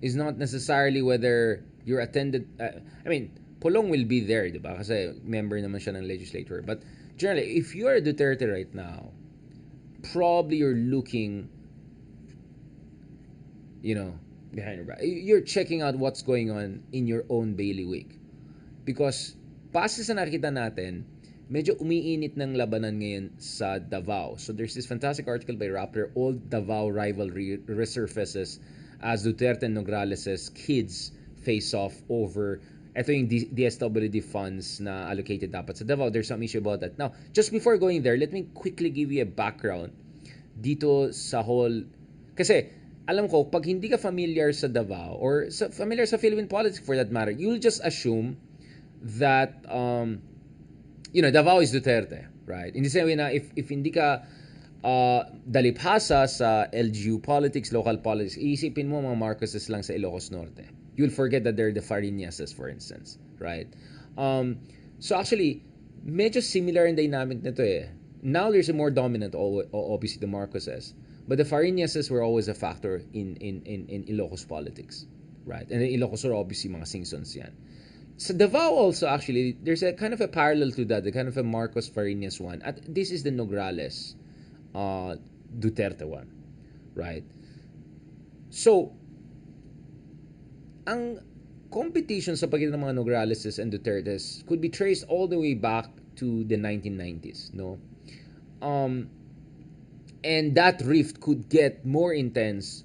is not necessarily whether you're attended. I mean, Pulong will be there, di ba? Kasi member naman siya ng legislature. But generally, if you're a Duterte right now, probably you're looking, you know, behind your back. You're checking out what's going on in your own bailiwick. Because, base sa nakita natin, medyo umiinit ng labanan ngayon sa Davao. So there's this fantastic article by Rappler, Old Davao Rivalry Resurfaces as Duterte and Nograles' kids face off over ito yung DSWD funds na allocated dapat sa Davao. There's some issue about that. Now, just before going there, let me quickly give you a background dito sa whole... Kasi, alam ko, pag hindi ka familiar sa Davao or familiar sa Philippine politics for that matter, you'll just assume that Davao is Duterte, right? In the same way na if hindi ka dalipasa sa LGU politics, local politics, iisipin mo mga Marcoses lang sa Ilocos Norte. You'll forget that they're the Fariñases, for instance, right? So actually, medyo similar in dynamic nito eh. Now there's a more dominant, obviously, the Marcoses. But the Fariñases were always a factor in Ilocos politics, right? And the Ilocos are obviously mga Singsons yan. So Davao also actually, there's a kind of a parallel to that, the kind of a Marcos Fariñas one. This is the Nograles Duterte one, right? So, ang competition sa pagitan ng mga Nograleses and Dutertes could be traced all the way back to the 1990s, no? And that rift could get more intense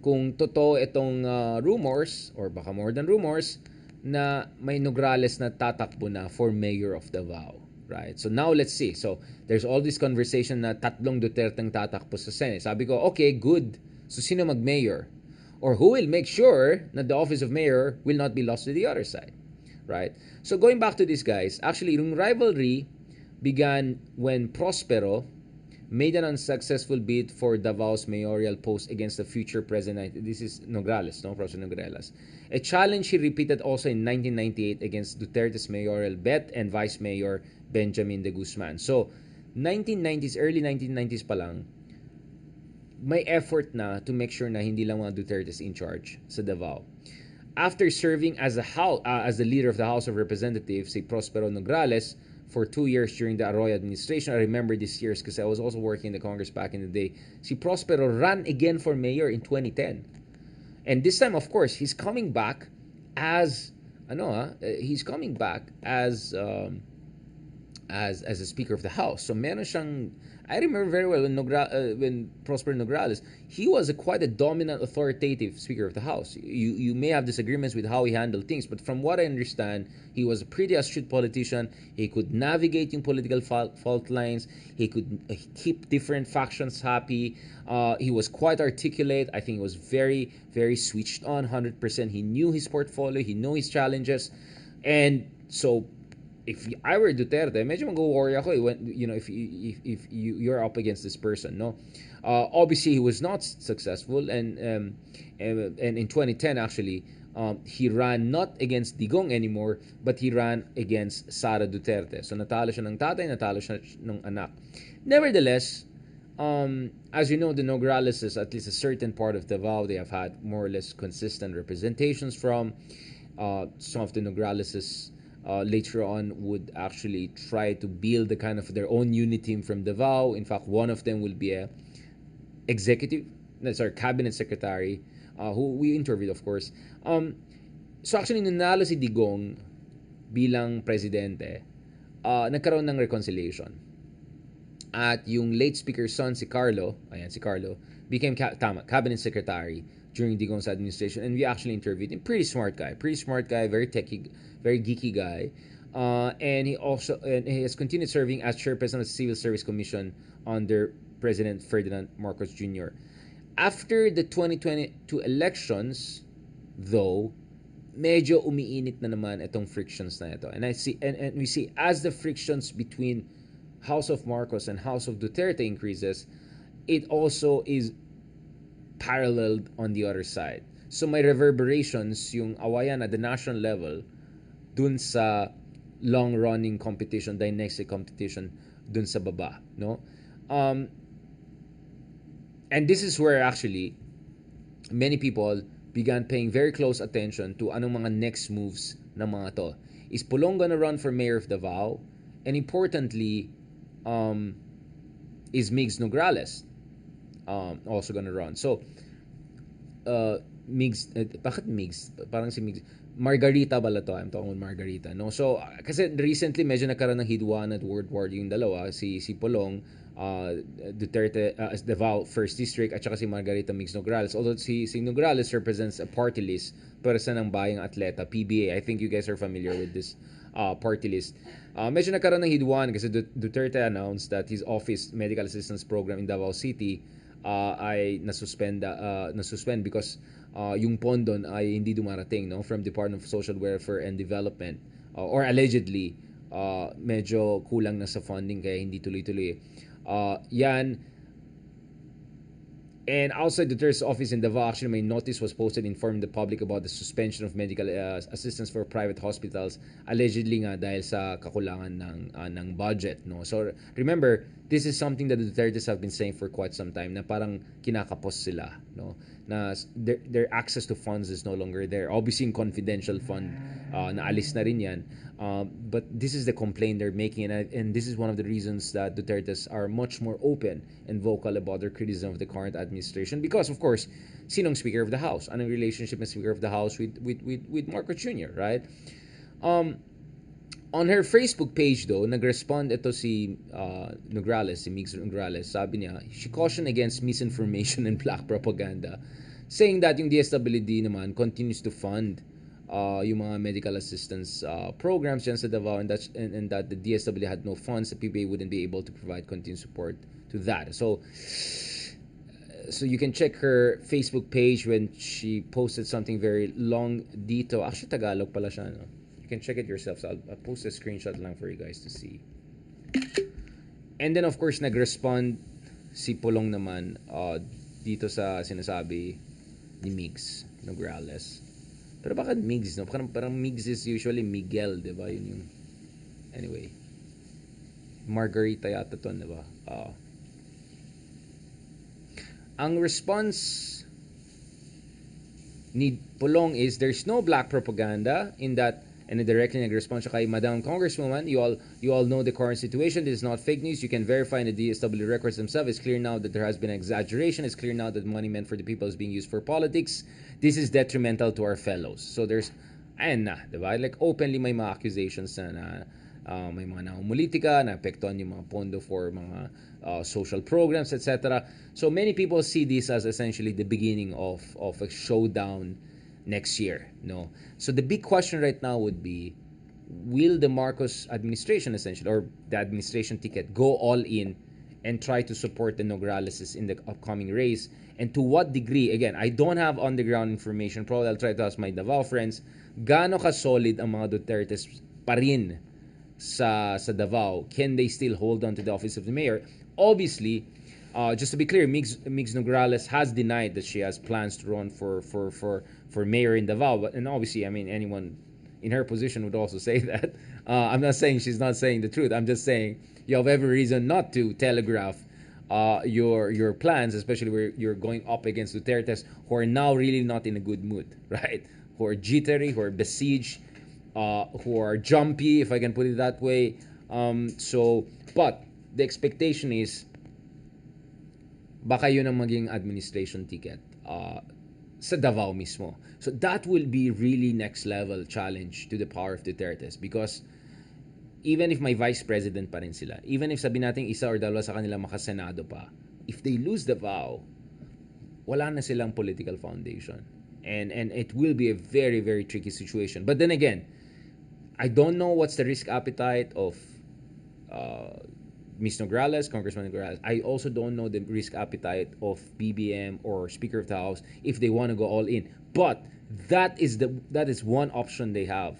kung totoo itong rumors, or baka more than rumors, na may Nograles na tatakbo na for mayor of Davao, right? So now let's see. So there's all this conversation na tatlong Duterte ang tatakbo sa Senate. Sabi ko, okay, good. So sino mag-mayor? Or who will make sure that the office of mayor will not be lost to the other side, right? So going back to this, guys, actually, yung rivalry began when Prospero made an unsuccessful bid for Davao's mayoral post against the future president. This is Nograles, no? Prospero Nograles. A challenge he repeated also in 1998 against Duterte's mayoral bet and Vice Mayor Benjamin de Guzman. So, 1990s, early 1990s pa lang, may effort na to make sure na hindi lang mga Duterte's in charge sa Davao. After serving as the leader of the House of Representatives, si Prospero Nograles, for 2 years during the Arroyo administration. I remember these years because I was also working in the Congress back in the day. Si Prospero ran again for mayor in 2010. And this time, of course, he's coming back as as a Speaker of the House. So meron siyang, I remember very well when Prosper Nograles, he was quite a dominant, authoritative Speaker of the House. You may have disagreements with how he handled things, but from what I understand, he was a pretty astute politician. He could navigate yung political fault lines. He could keep different factions happy. He was quite articulate. I think he was very, very switched on, 100%. He knew his portfolio. He knew his challenges. And so, if I were Duterte, medyo mag-worry ako if you're up against this person, no? Obviously, he was not successful, and in 2010, actually, he ran not against Digong anymore, but he ran against Sara Duterte. So, natalo siya ng tatay, natalo siya ng anak. Nevertheless, as you know, the Nograles is at least a certain part of Davao. They have had more or less consistent representations from. Some of the Nograleses later on would actually try to build the kind of their own unit team from Davao. In fact, one of them will be a cabinet secretary, who we interviewed, of course. So actually, nanalo si Digong bilang presidente, nagkaroon ng reconciliation. At yung late speaker's son, si Carlo, became cabinet secretary during Digong's administration, and we actually interviewed him. Pretty smart guy, very techy, very geeky guy, and he has continued serving as chairperson of the Civil Service Commission under President Ferdinand Marcos Jr. After the 2022 elections, though, medyo umiinit na naman itong frictions na ito, and we see as the frictions between House of Marcos and House of Duterte increases, it also is paralleled on the other side. So may reverberations yung awayan at the national level dun sa long-running competition, dynastic competition dun sa baba, no? And this is where actually many people began paying very close attention to anong mga next moves ng mga to. Is Pulong gonna run for mayor of Davao? And importantly, is Migs Nograles also gonna run? So, Migs, bakit Migs? Parang si Migs. Margarita pala to. I'm talking about Margarita. No? So, kasi recently, medyo nagkaroon ng hidwaan at word war yung dalawa. Si Pulong, Duterte, Davao 1st District, at saka si Margarita Migs Nograles. Although si Nograles represents a party list para sa ng Bayang Atleta, PBA. I think you guys are familiar with this party list. Medyo nagkaroon ng hidwaan kasi Duterte announced that his office medical assistance program in Davao City ay nasuspend because yung pondo ay hindi dumarating, no, from Department of Social Welfare and Development, or allegedly medyo kulang na sa funding kaya hindi tuloy-tuloy. Yan. And outside Duterte's office in Davao, actually, my notice was posted informing the public about the suspension of medical assistance for private hospitals, allegedly nga dahil sa kakulangan ng budget. No? So remember, this is something that the Dutertes have been saying for quite some time, na parang kinakapos sila. No? Na their access to funds is no longer there. Obviously, in confidential fund, naalis na rin yan. But this is the complaint they're making, and this is one of the reasons that Dutertes are much more open and vocal about their criticism of the current administration, because of course, sinong Speaker of the House? Anong relationship ng Speaker of the House with Marcos Jr., right? On her Facebook page though, nag-respond ito si Nograles, si Migs Nograles. Sabi niya, she cautioned against misinformation and black propaganda, saying that yung DSWD naman continues to fund yung mga medical assistance programs dyan sa Davao, and that the DSWD had no funds, the PBA wouldn't be able to provide continued support to that. So you can check her Facebook page when she posted something very long dito. Actually, Tagalog pala siya, no? You can check it yourself. So I'll post a screenshot lang for you guys to see. And then, of course, nag-respond si Pulong naman dito sa sinasabi ni Migs Nograles. Pero bakit Migs, no? Parang Migs is usually Miguel, di ba? Yun yung... Anyway. Margarita yata to, di ba? Ang response ni Pulong is, there's no black propaganda in that, and directly nag-response siya kay Madam Congresswoman, you all know the current situation. This is not fake news. You can verify in the DSW records themselves. It's clear now that there has been an exaggeration. It's clear now that money meant for the people is being used for politics. This is detrimental to our fellows. So there's, ayan na, diba? Like openly may mga accusations na may mga naumulitika, na apektuhan yung mga pondo for mga social programs, etc. So many people see this as essentially the beginning of a showdown next year, no? So the big question right now would be, will the Marcos administration essentially, or the administration ticket, go all in and try to support the Nograleses in the upcoming race? And to what degree? Again, I don't have on-the-ground information. Probably I'll try to ask my Davao friends, gaano ka-solid ang mga Dutertes pa rin sa Davao? Can they still hold on to the office of the mayor? Obviously, just to be clear, Migs Nograles has denied that she has plans to run for mayor in Davao. And obviously, I mean, anyone in her position would also say that. I'm not saying she's not saying the truth. I'm just saying you have every reason not to telegraph your plans, especially where you're going up against Dutertes, who are now really not in a good mood, right? Who are jittery, who are besieged, who are jumpy, if I can put it that way. But the expectation is, baka yun ang maging administration ticket sa Davao mismo. So that will be really next level challenge to the power of Dutertes, because even if may vice president pa rin sila, even if sabi natin isa or dalawa sa kanila makasenado pa, if they lose Davao, wala na silang political foundation. And it will be a very, very tricky situation. But then again, I don't know what's the risk appetite of Ms. Nograles, Congressman Nograles. I also don't know the risk appetite of BBM or Speaker of the House if they want to go all in. But that is one option they have,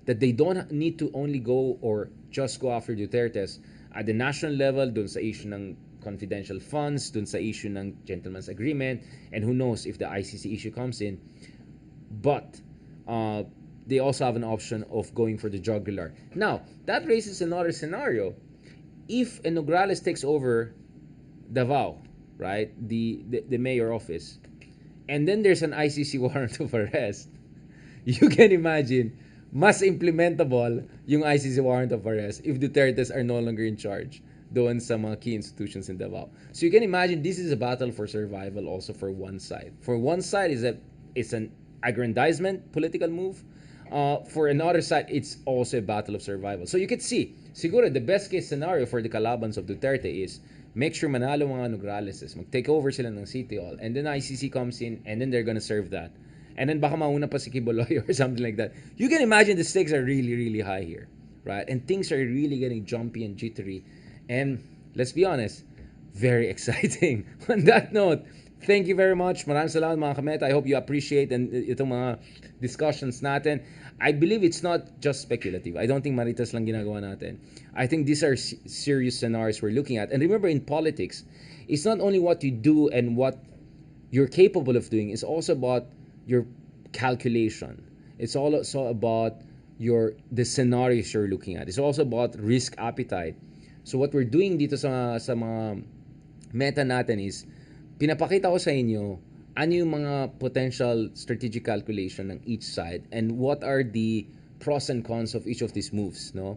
that they don't need to only go or just go after Dutertes at the national level, dun sa issue ng confidential funds, dun sa issue ng gentleman's agreement, and who knows if the ICC issue comes in. But they also have an option of going for the jugular. Now, that raises another scenario. If Nograles takes over Davao, right, the mayor office, and then there's an ICC warrant of arrest, you can imagine, mas implementable yung ICC warrant of arrest if Dutertes are no longer in charge doon sa mga key institutions in Davao. So you can imagine this is a battle for survival also for one side. For one side it's an aggrandizement political move. For another side, it's also a battle of survival. So you could see, siguro the best case scenario for the kalabans of Duterte is make sure manalo mga Nograles, mag-take over sila ng City Hall, and then ICC comes in, and then they're gonna serve that. And then baka mauna pa si Kiboloy or something like that. You can imagine the stakes are really, really high here, right? And things are really getting jumpy and jittery. And let's be honest, very exciting. On that note, thank you very much. Maraming salamat mga kameta. I hope you appreciate and itong mga discussions natin. I believe it's not just speculative. I don't think maritas lang ginagawa natin. I think these are serious scenarios we're looking at. And remember, in politics, it's not only what you do and what you're capable of doing. It's also about your calculation. It's also about the scenarios you're looking at. It's also about risk appetite. So what we're doing dito sa mga meta natin is pinapakita ko sa inyo ano yung mga potential strategic calculation ng each side and what are the pros and cons of each of these moves, no?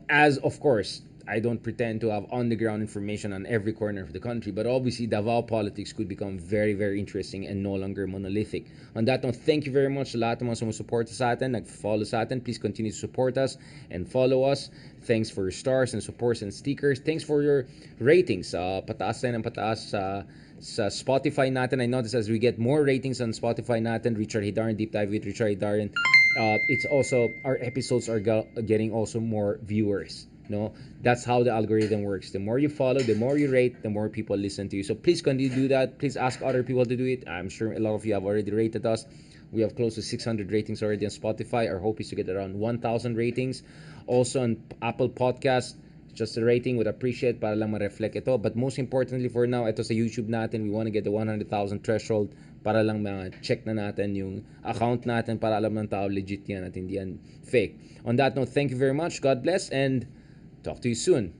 As of course, I don't pretend to have on-the-ground information on every corner of the country, but obviously Davao politics could become very, very interesting and no longer monolithic. On that note, thank you very much sa lahat ng mga sumusuporta sa atin, nag-follow sa atin. Please continue to support us and follow us. Thanks for your stars and supports and stickers. Thanks for your ratings. Pataas tayo ng pataas sa Spotify natin. I notice as we get more ratings on Spotify natin, Richard Hidaran, Deep Dive with Richard Hidaran, it's also, our episodes are getting also more viewers. No, that's how the algorithm works. The more you follow, the more you rate, the more people listen to you. So please continue to do that. Please ask other people to do it. I'm sure a lot of you have already rated us. We have close to 600 ratings already on Spotify. Our hope is to get around 1,000 ratings. Also on Apple Podcasts, just a rating would appreciate para lang ma-reflect ito. But most importantly for now, ito sa YouTube natin, we want to get the 100,000 threshold para lang ma-check na natin yung account natin para alam ng tao legit yan at hindi yan fake. On that note, thank you very much. God bless and talk to you soon.